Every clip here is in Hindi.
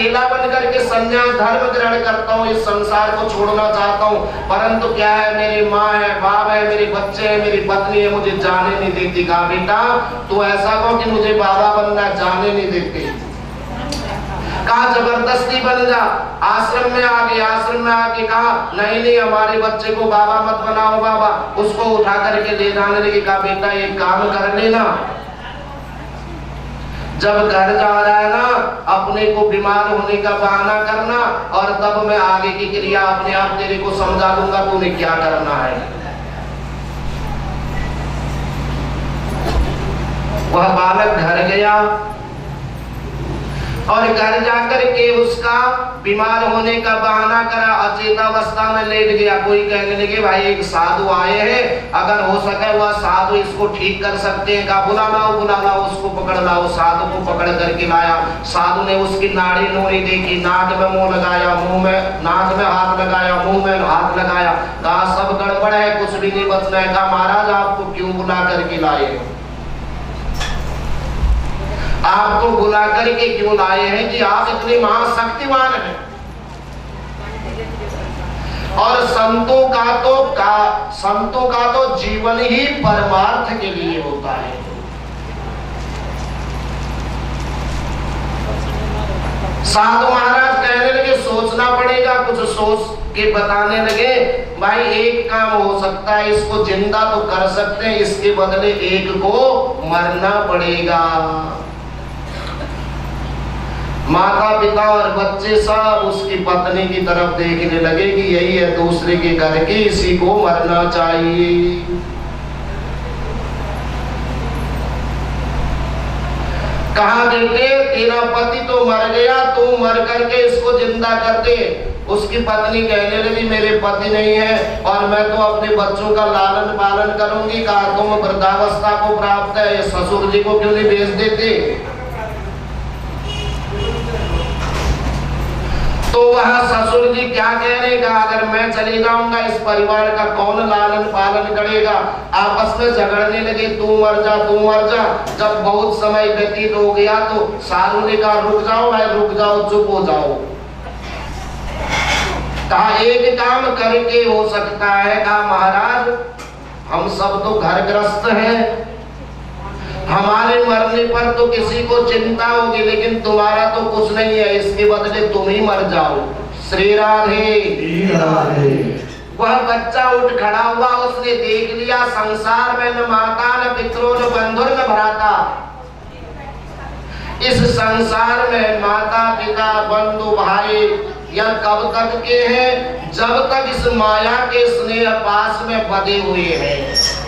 चेला बनकर के संन्यास धर्म ग्रहण करता हूँ, इस संसार को छोड़ना चाहता हूँ, परंतु क्या है, मेरी माँ है, बाप है, मेरे बच्चे हैं, मेरी पत्नी है, मुझे जाने नहीं देती। कहा बेटा तू ऐसा कहो कि मुझे बाबा बनना, जाने नहीं देती। कहा जबरदस्ती बन जा। आश्रम में आ गए, आश्रम में आके कहा नहीं नहीं हमारे बच्चे को बाबा मत बनाओ बाबा, उसको उठा करके ले जाने लगे। कहा बेटा एक काम कर लेना, जब घर जा रहा है ना अपने को बीमार होने का बहाना करना, और तब मैं आगे की क्रिया अपने आप तेरे को समझा दूंगा तूने क्या करना है। वह बालक घर गया और घर जाकर के उसका बीमार होने का बहाना करा, अचेतावस्था में लेट गया। कोई कहने लगे भाई एक साधु आए हैं, अगर हो सके वह साधु इसको ठीक कर सकते हैं। कहा बुला लाओ, उसको पकड़ लाओ। साधु को पकड़ करके लाया। साधु ने उसकी नाड़ी नोड़ी देखी, नाक में मुंह लगाया, मुंह में नाक में हाथ लगाया, मुंह में हाथ लगाया। कहा सब गड़बड़ है, कुछ भी नहीं बचना है। कहा महाराज आपको क्यों बुला करके लाए, आपको बुला करके क्यों लाए हैं कि आप इतने महाशक्तिमान हैं। और संतों का तो जीवन ही परमार्थ के लिए होता है। साधु महाराज कहने लगे सोचना पड़ेगा, कुछ सोच के बताने लगे भाई एक काम हो सकता है, इसको जिंदा तो कर सकते हैं, इसके बदले एक को मरना पड़ेगा। माता पिता और बच्चे सब उसकी पत्नी की तरफ देखने लगे कि यही है दूसरे के घर की, इसी को मरना चाहिए। कहा बेटे तेरा पति तो मर गया, तू मर करके इसको जिंदा कर दे। उसकी पत्नी कहने लगी मेरे पति नहीं है और मैं तो अपने बच्चों का लालन पालन करूंगी। कहा तुम वृद्धावस्था को प्राप्त है, ससुर जी को क्यों नहीं भेज देते। तो वह ससुर जी क्या कहेगा, अगर मैं चले जाऊंगा इस परिवार का कौन लालन पालन करेगा। आपस में झगड़ने लगे, तू मर जा तू मर जा। जब बहुत समय व्यतीत हो गया तो साधु ने कहा रुक जाओ भाई रुक जाओ, चुप हो जाओ। कहा एक काम करके हो सकता है। कहा महाराज हम सब तो घरग्रस्त हैं, हमारे मरने पर तो किसी को चिंता होगी, लेकिन तुम्हारा तो कुछ नहीं है, इसके बदले तुम ही मर जाओ। श्री राधे राधे। वह बच्चा उठ खड़ा हुआ, उसने देख लिया संसार में न माता न पितरों न बंधु न भ्राता। इस संसार में माता पिता बंधु भाई यह कब तक के हैं, जब तक इस माया के स्नेह पास में बंधे हुए हैं।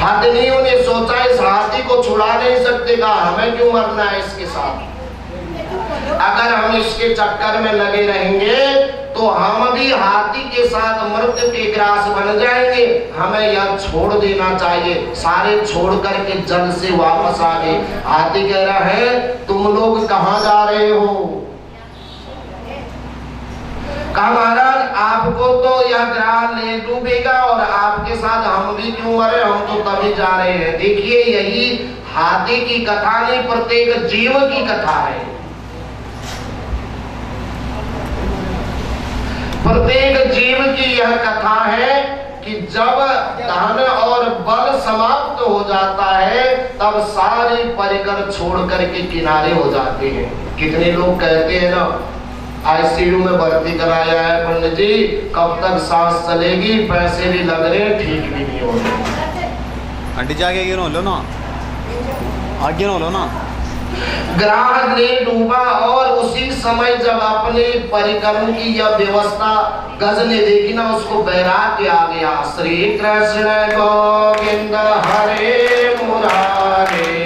हाथियों ने सोचा इस हाथी को छुड़ा नहीं सकते, कहा हमें क्यों मरना है इसके साथ। अगर हम इसके चक्कर में लगे रहेंगे तो हम भी हाथी के साथ मृत्यु के ग्रास बन जाएंगे, हमें यह छोड़ देना चाहिए। सारे छोड़ करके जल से वापस आ गए। हाथी कह रहा है तुम लोग कहाँ जा रहे हो। कहा महाराज आपको तो यह ग्रह ले डूबेगा और आपके साथ हम भी क्यों मरे, हम तो तभी जा रहे हैं। देखिए यही हाथी की कथा नहीं, प्रत्येक जीव की कथा है। प्रत्येक जीव की यह कथा है कि जब धन और बल समाप्त हो जाता है तब सारे परिकर छोड़ करके किनारे हो जाते हैं। कितने लोग कहते हैं ना आईसीयू में भर्ती कराया है पंडित जी, कब तक सांस चलेगी, पैसे भी लग रहे हैं, ठीक भी नहीं हो रहे। आंटी जाके गिनो लो ना, आगे नो लो ना। ग्रह ने डूबा और उसी समय जब अपने परिक्रम की यह व्यवस्था गज ने देखी ना, उसको बैराग्य आ गया। श्री कृष्ण गोविंद हरे मुरारे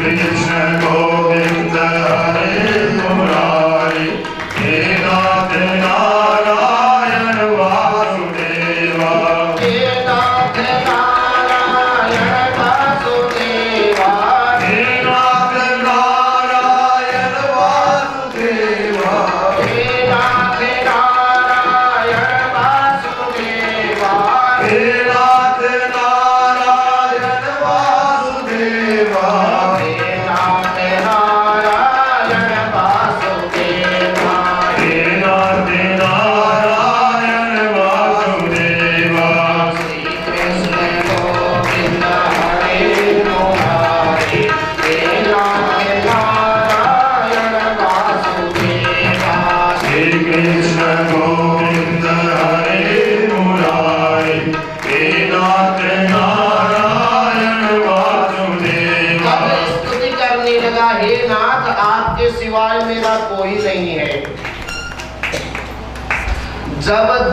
Krishna Govinda Hare Murari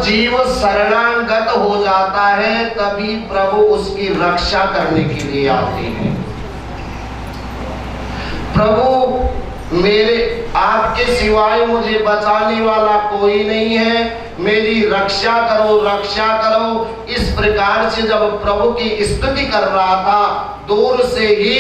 जीव शरणागत हो जाता है तभी प्रभु उसकी रक्षा करने के लिए आते हैं। प्रभु मेरे आपके सिवाय मुझे बचाने वाला कोई नहीं है, मेरी रक्षा करो रक्षा करो। इस प्रकार से जब प्रभु की स्तुति कर रहा था, दूर से ही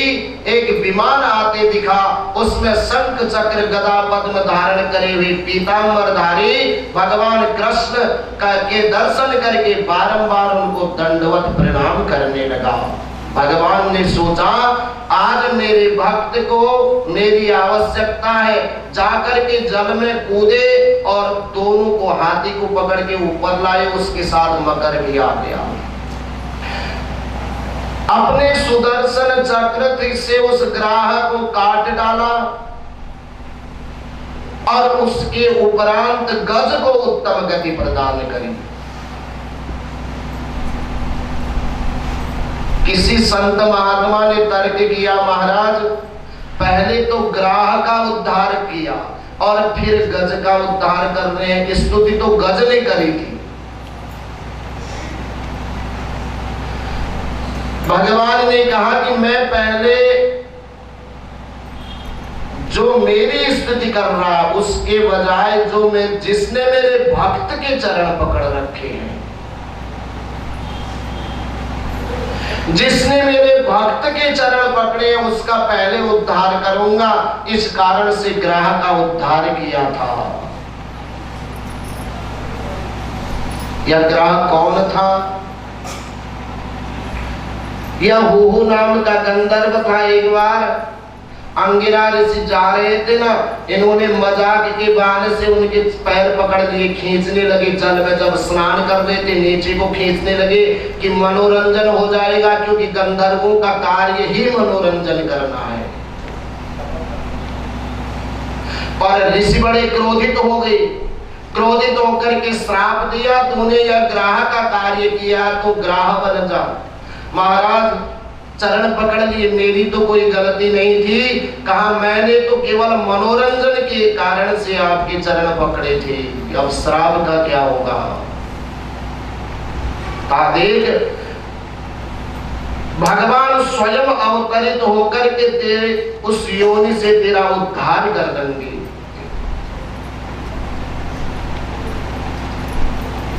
एक विमान आते दिखा, उसमें शंख चक्र गदा पद्म धारण करे हुए पीतांबरधारी भगवान कृष्ण के दर्शन करके बारंबार उनको दंडवत प्रणाम करने लगा। भगवान ने सोचा आज मेरे भक्त को मेरी आवश्यकता है, जाकर के जल में कूदे और दोनों को हाथी को पकड़ के ऊपर लाए, उसके साथ मकर भी आ गया। अपने सुदर्शन चक्र से उस ग्राह को काट डाला और उसके उपरांत गज को उत्तम गति प्रदान करी। किसी संत महात्मा ने तर्क किया, महाराज पहले तो ग्राह का उद्धार किया और फिर गज का उद्धार कर रहे हैं, स्तुति तो गज ने करी थी। भगवान ने कहा कि मैं पहले जो मेरी स्तुति कर रहा है उसके बजाय जो मैं जिसने मेरे भक्त के चरण पकड़ रखे हैं, जिसने मेरे भक्त के चरण पकड़े हैं उसका पहले उद्धार करूंगा। इस कारण से ग्राह का उद्धार किया था। यह ग्राह कौन था? यह हुहु नाम का गंधर्व था। एक बार अंगिरा ऋषि जा रहे थे ना, इन्होंने मजाक के बहाने से उनके पैर पकड़ लिए, खींचने लगे जल में। जब स्नान कर रहे थे नीचे को खींचने लगे कि मनोरंजन हो जाएगा, क्योंकि गंधर्वों का कार्य ही मनोरंजन करना है। पर ऋषि बड़े क्रोधित हो गए, क्रोधित होकर के श्राप दिया, तूने यह ग्राह का कार्य किया तो ग्राह बन जा। महाराज चरण पकड़ लिए, मेरी तो कोई गलती नहीं थी। कहा मैंने तो केवल मनोरंजन के कारण से आपके चरण पकड़े थे, अब श्राप का क्या होगा? देख भगवान स्वयं अवतरित होकर के तेरे उस योनि से तेरा उद्धार कर देंगे।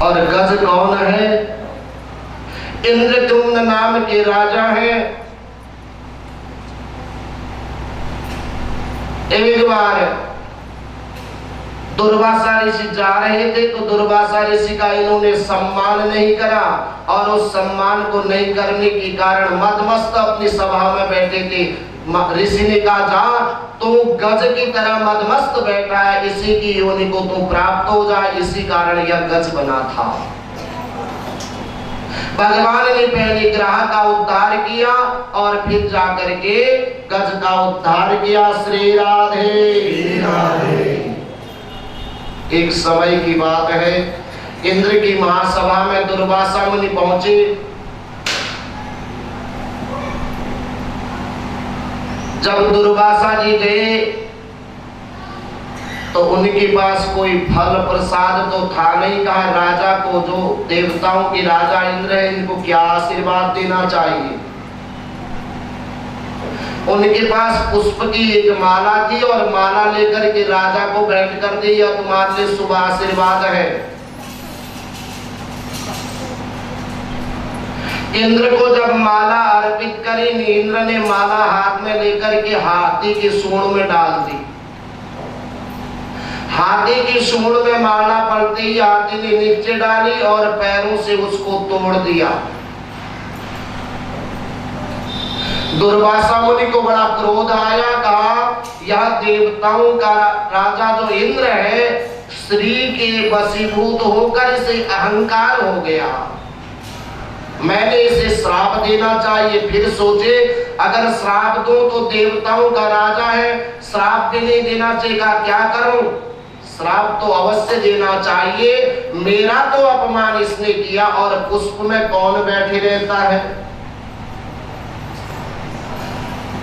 और गज कौन है? इंद्रद्युम्न नाम के राजा हैं। एक बार दुर्वासा ऋषि जा रहे थे तो दुर्वासा ऋषि का इन्होंने सम्मान नहीं करा, और उस सम्मान को नहीं करने के कारण मदमस्त अपनी सभा में बैठे थे। ऋषि ने कहा जा तू गज की तरह मदमस्त बैठा है, इसी की योनि को तू प्राप्त हो जाए। इसी कारण यह गज बना था। भगवान ने पहले ग्राह का उद्धार किया और फिर जाकर के गज का उद्धार किया। श्री राधे राधे। एक समय की बात है, इंद्र की महासभा में दुर्वासा मुनि पहुंचे। जब दुर्वासा जी गए तो उनके पास कोई फल प्रसाद तो था नहीं। कहा राजा को, जो देवताओं के राजा इंद्र है, इनको क्या आशीर्वाद देना चाहिए? उनके पास पुष्प की एक माला थी और माला लेकर के राजा को भेंट कर दी, यह तुम्हारे लिए शुभ आशीर्वाद है। इंद्र को जब माला अर्पित करी, इंद्र ने माला हाथ में लेकर के हाथी के सूंड में डाल दी। हाथी की सूंड में माला पड़ते ही हाथी ने नीचे डाली और पैरों से उसको तोड़ दिया। दुर्वासा मुनि को बड़ा क्रोध आया। कहा यह देवताओं का राजा जो इंद्र है, श्री के वशीभूत होकर इसे अहंकार हो गया, मैंने इसे श्राप देना चाहिए। फिर सोचे अगर श्राप दो तो देवताओं का राजा है, श्राप भी नहीं देना चाहिए। क्या करूं? श्राप तो अवश्य देना चाहिए। मेरा तो अपमान इसने किया, और पुष्प में कौन बैठे रहता है?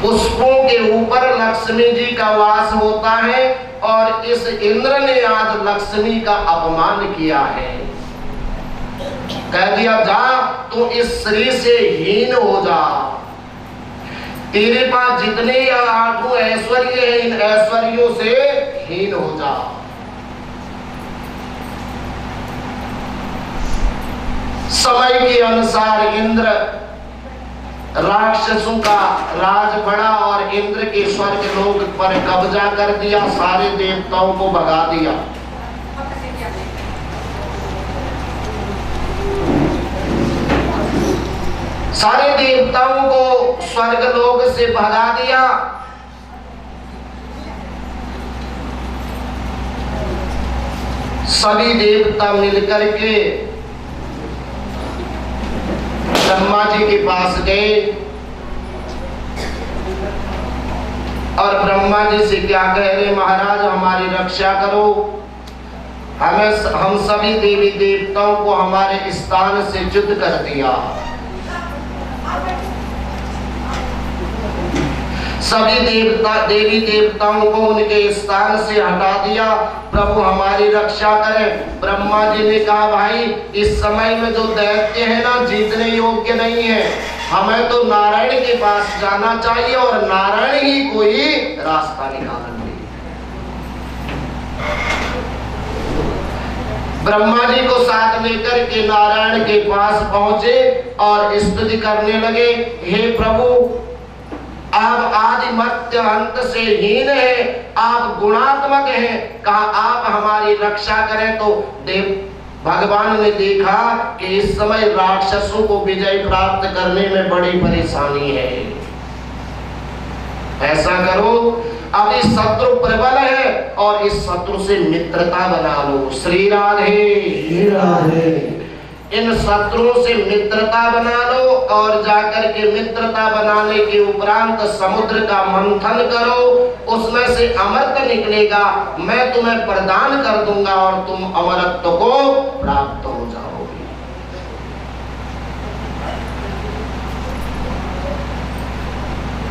पुष्पों के ऊपर लक्ष्मी जी का वास होता है, और इस इंद्र ने आज लक्ष्मी का अपमान किया है। कह दिया जा तू इस शरीर से हीन हो जा, तेरे पास जितने 8 ऐश्वर्य हैं इन ऐश्वर्यों से हीन हो जा। समय के अनुसार इंद्र राक्षसों का राज बढ़ा और इंद्र के स्वर्ग लोक पर कब्जा कर दिया, सारे देवताओं को भगा दिया। सारे देवताओं को स्वर्ग लोक से भगा दिया। सभी देवता मिलकर के ब्रह्मा जी के पास गए और ब्रह्मा जी से क्या कह रहे, महाराज हमारी रक्षा करो, हम सभी देवी देवताओं को हमारे स्थान से च्युत कर दिया, सभी देवी देवताओं को उनके स्थान से हटा दिया, प्रभु हमारी रक्षा करें। ब्रह्मा जी ने कहा भाई इस समय में जो दैत्य है ना जीतने योग्य नहीं है, हमें तो नारायण के पास जाना चाहिए और नारायण ही कोई रास्ता निकालेंगे। ब्रह्मा जी को साथ लेकर के नारायण के पास पहुंचे और स्तुति करने लगे, हे प्रभु आप आदि मध्य अंत से हीन है, आप गुणात्मक हैं, कहा आप हमारी रक्षा करें। तो देव भगवान ने देखा कि इस समय राक्षसों को विजय प्राप्त करने में बड़ी परेशानी है, ऐसा करो अभी शत्रु प्रबल है और इस शत्रु से मित्रता बना लो। श्री राधे राधे। इन शत्रुओं से मित्रता बना लो और जाकर के मित्रता बनाने के उपरांत समुद्र का मंथन करो, उसमें से अमृत निकलेगा, मैं तुम्हें प्रदान कर दूंगा और तुम अमरत्व को प्राप्त हो जाओगे।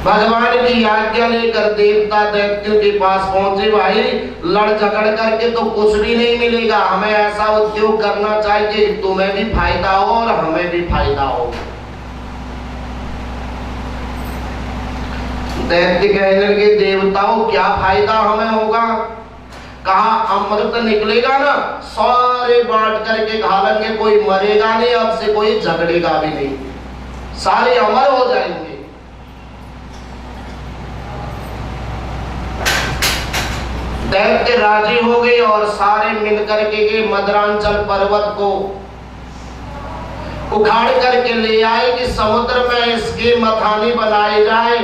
भगवान की आज्ञा लेकर देवता दैत्यों के पास पहुंचे। भाई लड़ झगड़ करके तो कुछ भी नहीं मिलेगा, हमें ऐसा उद्योग करना चाहिए कि तुम्हें भी फायदा हो और हमें भी फायदा हो। दैत्य कहने लगे देवताओं क्या फायदा हमें होगा, कहा अमृत निकलेगा ना सारे बांट करके खा लेंगे, कोई मरेगा नहीं, अब से कोई झगड़ेगा भी नहीं, सारे अमर हो जाएंगे। दैत्य राजी हो गए और सारे मिलकर के मदरांचल पर्वत को उखाड़ करके ले आए कि समुद्र में इसके मथाने बनाए जाए।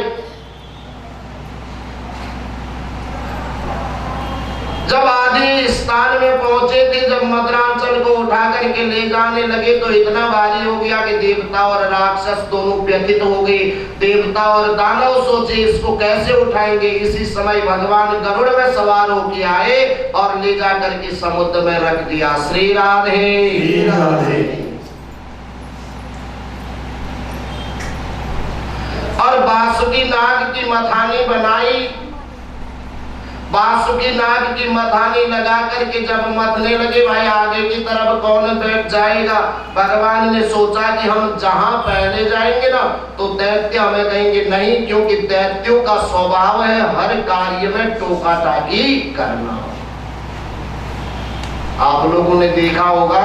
जब आदि स्थान में पहुंचे थे, जब मदरांचल को उठा करके ले जाने लगे तो इतना भारी हो गया कि देवता और राक्षस दोनों व्यथित हो गए। देवता और दानव सोचे इसको कैसे उठाएंगे। इसी समय भगवान गरुड़ में सवार होके आए और ले जा करके समुद्र में रख दिया। श्री राधे राधे। और बासुकी नाग की मथानी बनाई, बासुकी नाग की मथानी लगा करके जब मथने लगे, भाई आगे की तरफ कौन बैठ जाएगा। भगवान ने सोचा कि हम जहां पहले जाएंगे ना तो दैत्य हमें कहेंगे नहीं, क्योंकि दैत्यों का स्वभाव है हर कार्य में टोका टाकी करना। आप लोगों ने देखा होगा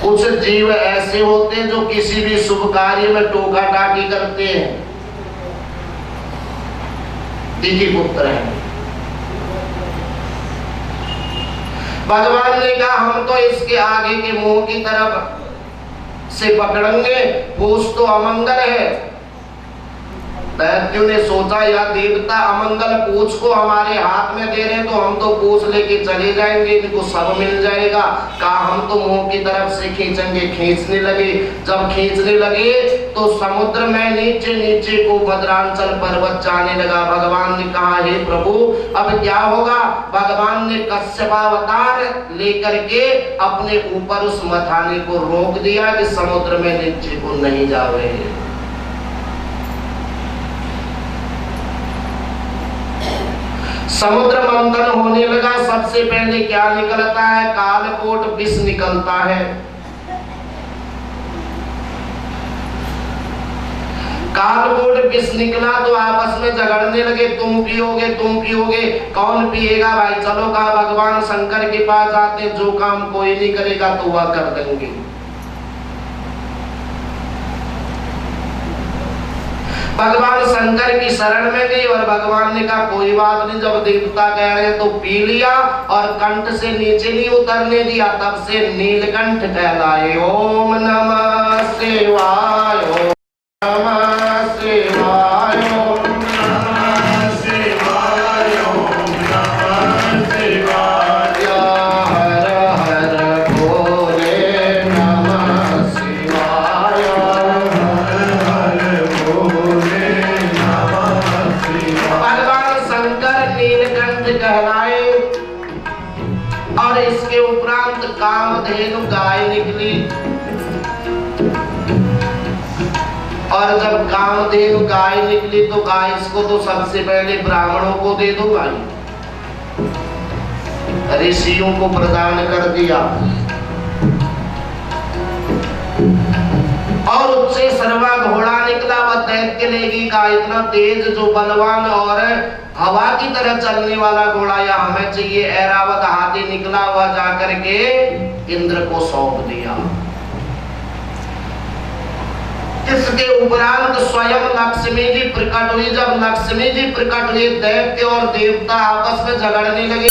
कुछ जीव ऐसे होते हैं जो किसी भी शुभ कार्य में टोका टाकी करते हैं। दीदी पुत्र है। भगवान ने कहा हम तो इसके आगे के मुंह की तरफ से पकड़ेंगे, पूछ तो अमंगल है। दैत्यों ने सोचा या देवता अमंगल पूछ को हमारे हाथ में दे रहे तो हम तो पूछ लेके चले जाएंगे, इनको सब मिल जाएगा। कहा हम तो मुंह की तरफ से खींचेंगे। खींचने लगे, जब खींचने लगे तो समुद्र में नीचे नीचे को मदरांचल पर्वत जाने लगा। भगवान ने कहा हे प्रभु अब क्या होगा। भगवान ने कश्यपावतार लेकर के अपने ऊपर उस मथाने को रोक दिया कि समुद्र में नीचे को नहीं जावे। समुद्र मंथन होने लगा। सबसे पहले क्या निकलता है, कालकोट विष निकलता है। कालकूट विष निकला तो आपस में झगड़ने लगे, तुम पियोगे तुम पियोगे, कौन पिएगा भाई, चलो कहा भगवान शंकर के पास आते हैं, जो काम कोई नहीं करेगा तो वह कर देंगे। भगवान शंकर की शरण में गई और भगवान ने कहा कोई बात नहीं, जब देवता कह रहे हैं तो पी लिया और कंठ से नीचे नहीं उतरने दिया, तब से नीलकंठ कहलाए। ओम नमः शिवाय, ओम नमः शिवाय, ओम नमः शिवाय, ओम नमः शिवाय, हर हर भोले नमः शिवाय, हर हर भोले नमः शिवाय। भगवान शंकर नीलकंठ कहलाए। और इसके उपरांत कामधेनु गाय निकली, और जब कामधेनु गाय निकली तो गाय इसको तो सबसे पहले ब्राह्मणों को दे दो भाई, ऋषियों को प्रदान कर दिया। और उससे सर्वा घोड़ा निकला, वह दैत्य लेगी का इतना तेज, जो बलवान और हवा की तरह चलने वाला घोड़ा या हमें चाहिए, ऐरावत हाथी निकला, वह जाकर के इंद्र को सौंप दिया। इसके उपरांत स्वयं लक्ष्मी जी प्रकट हुई। जब लक्ष्मी जी प्रकट हुई, दैत्य और देवता आपस में झगड़ने लगे।